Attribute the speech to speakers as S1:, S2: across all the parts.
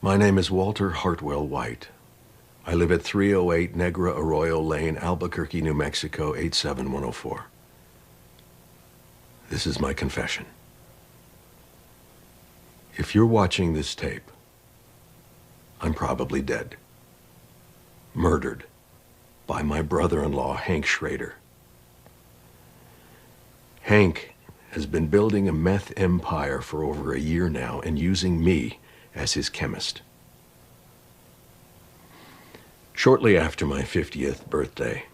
S1: My name is Walter Hartwell White. I live at 308 Negra Arroyo Lane, Albuquerque, New Mexico, 87104. This is my confession. If you're watching this tape, I'm probably dead. Murdered by my brother-in-law, Hank Schrader. Hank has been building a meth empire for over a year now and using me as his chemist. Shortly after my 50th birthday,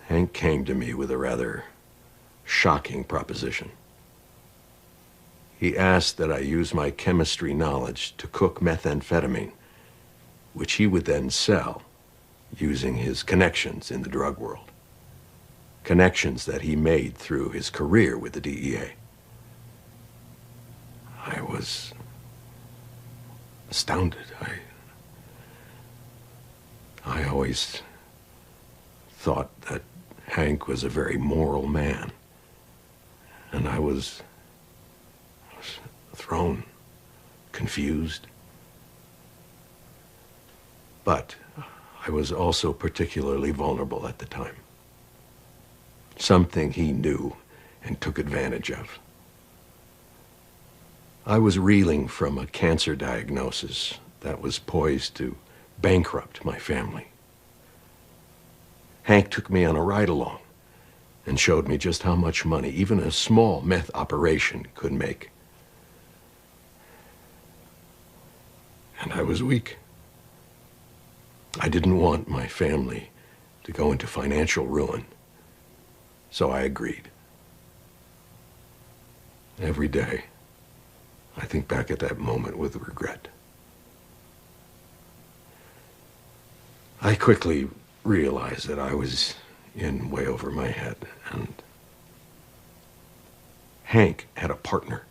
S1: Hank came to me with a rather shocking proposition. He asked that I use my chemistry knowledge to cook methamphetamine, which he would then sell using his connections in the drug world. Connections that he made through his career with the DEA. I was astounded. I always thought that Hank was a very moral man, and I was thrown, confused. But I was also particularly vulnerable at the time. Something he knew and took advantage of. I was reeling from a cancer diagnosis that was poised to bankrupt my family. Hank took me on a ride-along and showed me just how much money even a small meth operation could make. And I was weak. I didn't want my family to go into financial ruin, so I agreed. Every day, I think back at that moment with regret. I quickly realized that I was in way over my head, and Hank had a partner,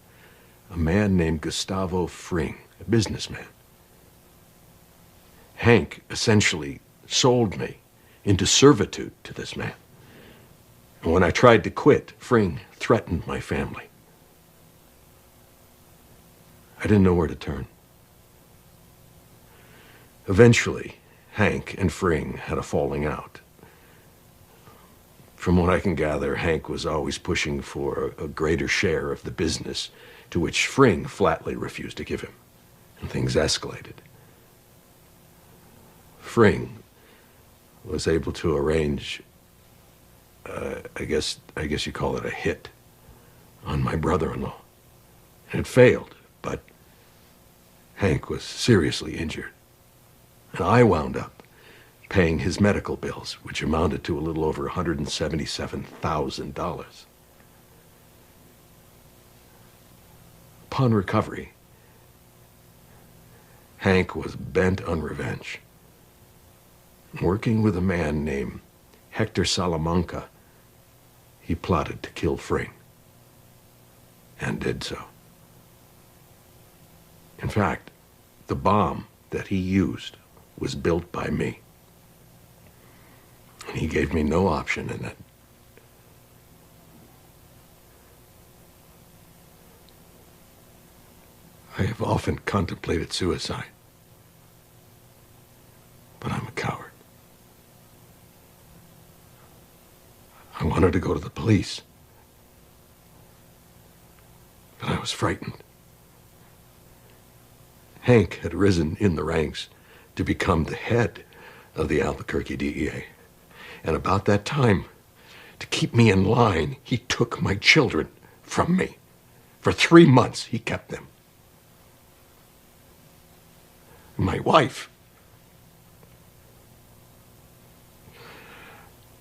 S1: a man named Gustavo Fring, a businessman. Hank essentially sold me into servitude to this man. And when I tried to quit, Fring threatened my family. I didn't know where to turn. Eventually, Hank and Fring had a falling out. From what I can gather, Hank was always pushing for a greater share of the business, to which Fring flatly refused to give him, and things escalated. Fring was able to arrange, I guess you call it a hit, on my brother-in-law. And it failed, but Hank was seriously injured. And I wound up paying his medical bills, which amounted to a little over $177,000. Upon recovery, Hank was bent on revenge. Working with a man named Hector Salamanca, he plotted to kill Fring, and did so. In fact, the bomb that he used was built by me. And he gave me no option in it. I have often contemplated suicide, but I'm a coward. I wanted to go to the police, but I was frightened. Hank had risen in the ranks to become the head of the Albuquerque DEA. And about that time, to keep me in line, he took my children from me. For 3 months, he kept them. My wife,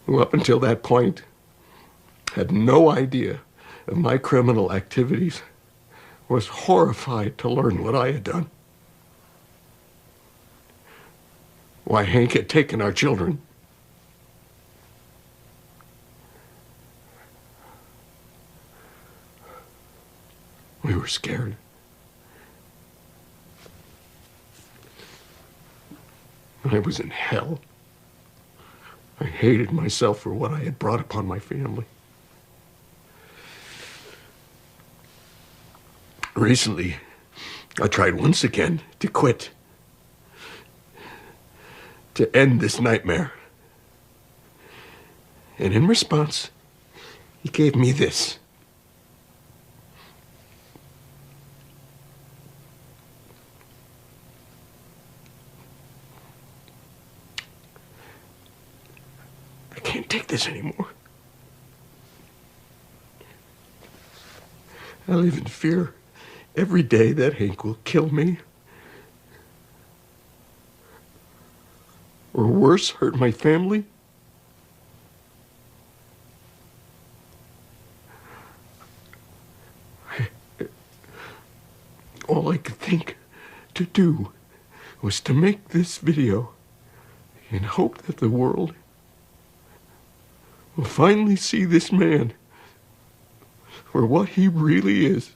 S1: who up until that point had no idea of my criminal activities, was horrified to learn what I had done. Why Hank had taken our children. We were scared. I was in hell. I hated myself for what I had brought upon my family. Recently, I tried once again to quit to end this nightmare. And in response, he gave me this. I can't take this anymore. I live in fear every day that Hank will kill me. Or worse, hurt my family. All I could think to do was to make this video and hope that the world will finally see this man for what he really is.